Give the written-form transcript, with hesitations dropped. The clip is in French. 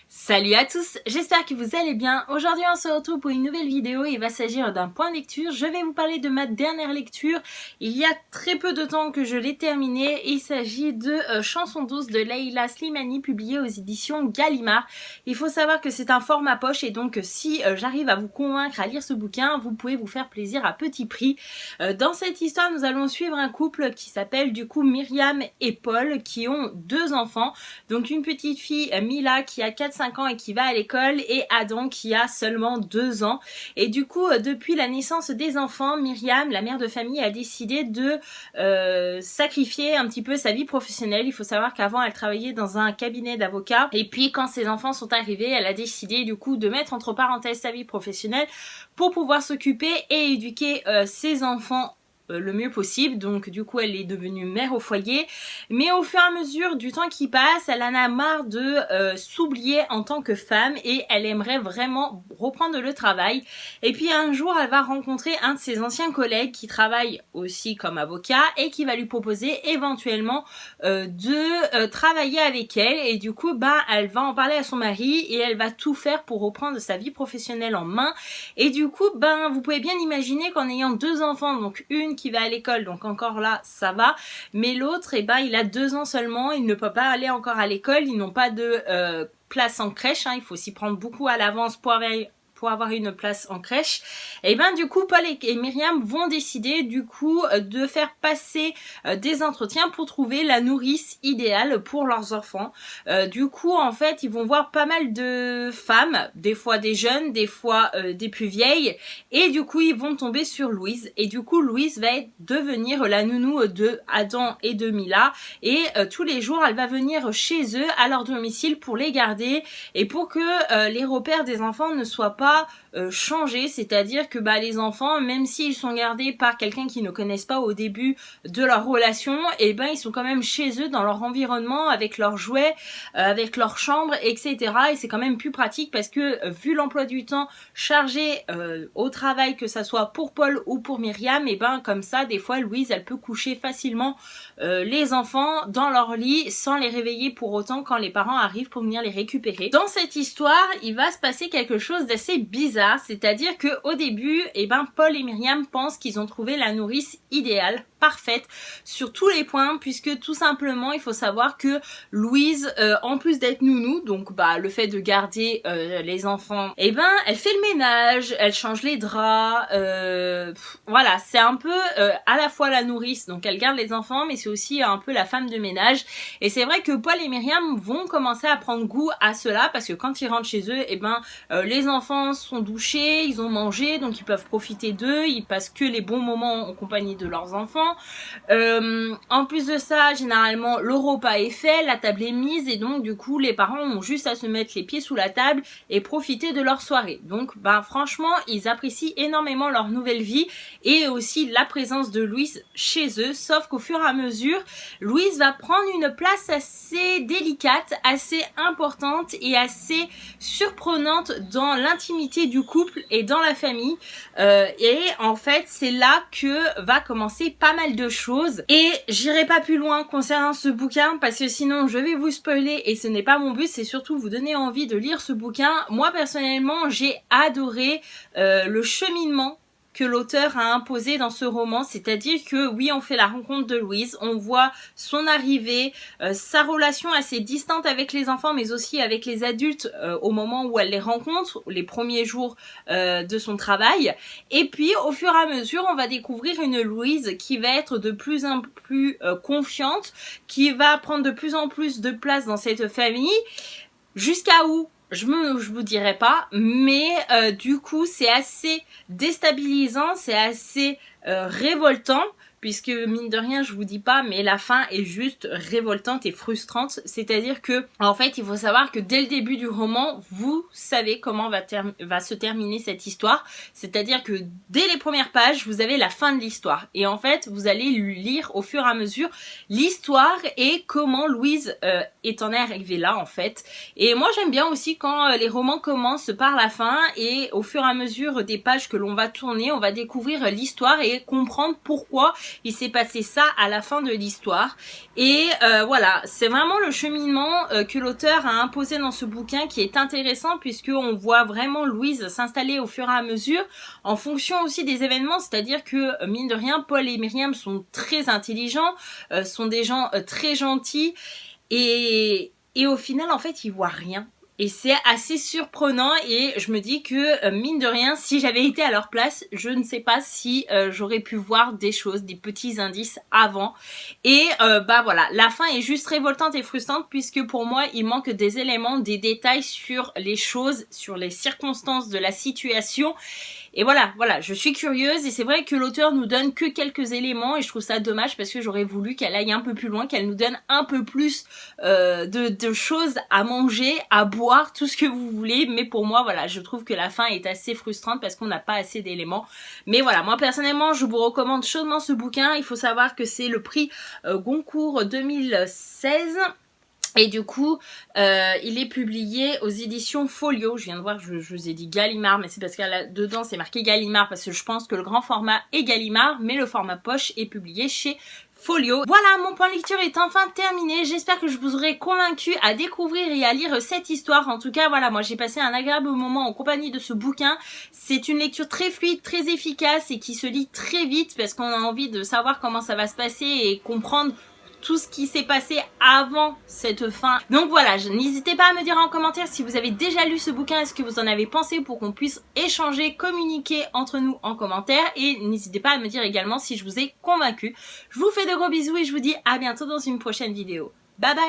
Salut à tous, j'espère que vous allez bien. Aujourd'hui on se retrouve pour une nouvelle vidéo. Il va s'agir d'un point de lecture. Je vais vous parler de ma dernière lecture. Il y a très peu de temps que je l'ai terminée. Il s'agit de Chanson douce de Leila Slimani, publiée aux éditions Gallimard. Il faut savoir que c'est un format poche et donc si j'arrive à vous convaincre à lire ce bouquin, vous pouvez vous faire plaisir à petit prix. Dans cette histoire, nous allons suivre un couple qui s'appelle du coup Myriam et Paul, qui ont deux enfants. Donc une petite fille, Mila, qui a 4-5 ans et qui va à l'école, et Adam qui a seulement 2 ans. Et du coup, depuis la naissance des enfants, Myriam, la mère de famille, a décidé de sacrifier un petit peu sa vie professionnelle. Il faut savoir qu'avant, elle travaillait dans un cabinet d'avocats. Et puis, quand ses enfants sont arrivés, elle a décidé du coup de mettre entre parenthèses sa vie professionnelle pour pouvoir s'occuper et éduquer ses enfants le mieux possible. Donc du coup elle est devenue mère au foyer, mais au fur et à mesure du temps qui passe, elle en a marre de s'oublier en tant que femme et elle aimerait vraiment reprendre le travail. Et puis un jour elle va rencontrer un de ses anciens collègues qui travaille aussi comme avocat et qui va lui proposer éventuellement de travailler avec elle. Et du coup elle va en parler à son mari et elle va tout faire pour reprendre sa vie professionnelle en main. Et du coup vous pouvez bien imaginer qu'en ayant deux enfants, donc une qui va à l'école, donc encore là ça va, mais l'autre il a 2 ans seulement, il ne peut pas aller encore à l'école, ils n'ont pas de place en crèche, il faut s'y prendre beaucoup à l'avance pour avoir une place en crèche. Et du coup Paul et Myriam vont décider du coup de faire passer des entretiens pour trouver la nourrice idéale pour leurs enfants. Du coup en fait ils vont voir pas mal de femmes, des fois des jeunes, des fois des plus vieilles, et du coup ils vont tomber sur Louise. Et du coup Louise va devenir la nounou de Adam et de Mila, et tous les jours elle va venir chez eux à leur domicile pour les garder et pour que les repères des enfants ne soient pas changer, c'est-à-dire que les enfants, même s'ils sont gardés par quelqu'un qu'ils ne connaissent pas au début de leur relation, ils sont quand même chez eux dans leur environnement, avec leurs jouets, avec leur chambre, etc. Et c'est quand même plus pratique parce que vu l'emploi du temps chargé au travail, que ça soit pour Paul ou pour Myriam, comme ça des fois Louise elle peut coucher facilement les enfants dans leur lit sans les réveiller pour autant quand les parents arrivent pour venir les récupérer. Dans cette histoire il va se passer quelque chose d'assez bizarre, c'est-à-dire que au début Paul et Myriam pensent qu'ils ont trouvé la nourrice idéale, parfaite sur tous les points, puisque tout simplement il faut savoir que Louise en plus d'être nounou, donc le fait de garder les enfants, elle fait le ménage, elle change les draps, voilà, c'est un peu à la fois la nourrice, donc elle garde les enfants, mais c'est aussi un peu la femme de ménage. Et c'est vrai que Paul et Myriam vont commencer à prendre goût à cela, parce que quand ils rentrent chez eux, les enfants sont douchés, ils ont mangé, donc ils peuvent profiter d'eux, ils passent que les bons moments en compagnie de leurs enfants. En plus de ça, généralement le repas est fait, la table est mise, et donc du coup les parents ont juste à se mettre les pieds sous la table et profiter de leur soirée. Donc franchement ils apprécient énormément leur nouvelle vie et aussi la présence de Louise chez eux, sauf qu'au fur et à mesure Louise va prendre une place assez délicate, assez importante et assez surprenante dans l'intimité du couple et dans la famille, et en fait c'est là que va commencer pas mal de choses. Et j'irai pas plus loin concernant ce bouquin parce que sinon je vais vous spoiler et ce n'est pas mon but, c'est surtout vous donner envie de lire ce bouquin. Moi personnellement j'ai adoré le cheminement que l'auteur a imposé dans ce roman, c'est-à-dire que oui, on fait la rencontre de Louise, on voit son arrivée, sa relation assez distante avec les enfants mais aussi avec les adultes au moment où elle les rencontre, les premiers jours de son travail, et puis au fur et à mesure on va découvrir une Louise qui va être de plus en plus confiante, qui va prendre de plus en plus de place dans cette famille, jusqu'à où je vous dirai pas, mais du coup c'est assez déstabilisant, c'est assez révoltant, puisque mine de rien je vous dis pas, mais la fin est juste révoltante et frustrante. C'est-à-dire que en fait il faut savoir que dès le début du roman vous savez comment va se terminer cette histoire, c'est-à-dire que dès les premières pages vous avez la fin de l'histoire et en fait vous allez lire au fur et à mesure l'histoire et comment Louise est en arrivée là en fait. Et moi j'aime bien aussi quand les romans commencent par la fin et au fur et à mesure des pages que l'on va tourner on va découvrir l'histoire et comprendre pourquoi il s'est passé ça à la fin de l'histoire. Et voilà, c'est vraiment le cheminement que l'auteur a imposé dans ce bouquin qui est intéressant, puisqu'on voit vraiment Louise s'installer au fur et à mesure en fonction aussi des événements, c'est-à-dire que mine de rien, Paul et Myriam sont très intelligents, sont des gens très gentils, et au final en fait ils voient rien. Et c'est assez surprenant, et je me dis que mine de rien, si j'avais été à leur place, je ne sais pas si j'aurais pu voir des choses, des petits indices avant. Et bah voilà, la fin est juste révoltante et frustrante, puisque pour moi il manque des éléments, des détails sur les choses, sur les circonstances de la situation. Et voilà, je suis curieuse, et c'est vrai que l'auteur nous donne que quelques éléments, et je trouve ça dommage parce que j'aurais voulu qu'elle aille un peu plus loin, qu'elle nous donne un peu plus de choses à manger, à boire, tout ce que vous voulez. Mais pour moi, voilà, je trouve que la fin est assez frustrante parce qu'on n'a pas assez d'éléments. Mais voilà, moi personnellement, je vous recommande chaudement ce bouquin. Il faut savoir que c'est le prix Goncourt 2016. Et du coup, il est publié aux éditions Folio. Je viens de voir, je vous ai dit Gallimard, mais c'est parce que dedans c'est marqué Gallimard, parce que je pense que le grand format est Gallimard, mais le format poche est publié chez Folio. Voilà, mon point lecture est enfin terminé. J'espère que je vous aurai convaincu à découvrir et à lire cette histoire. En tout cas, voilà, moi j'ai passé un agréable moment en compagnie de ce bouquin. C'est une lecture très fluide, très efficace, et qui se lit très vite parce qu'on a envie de savoir comment ça va se passer et comprendre tout ce qui s'est passé avant cette fin. Donc voilà, n'hésitez pas à me dire en commentaire si vous avez déjà lu ce bouquin et ce que vous en avez pensé, pour qu'on puisse échanger, communiquer entre nous en commentaire. Et n'hésitez pas à me dire également si je vous ai convaincu. Je vous fais de gros bisous et je vous dis à bientôt dans une prochaine vidéo. Bye bye!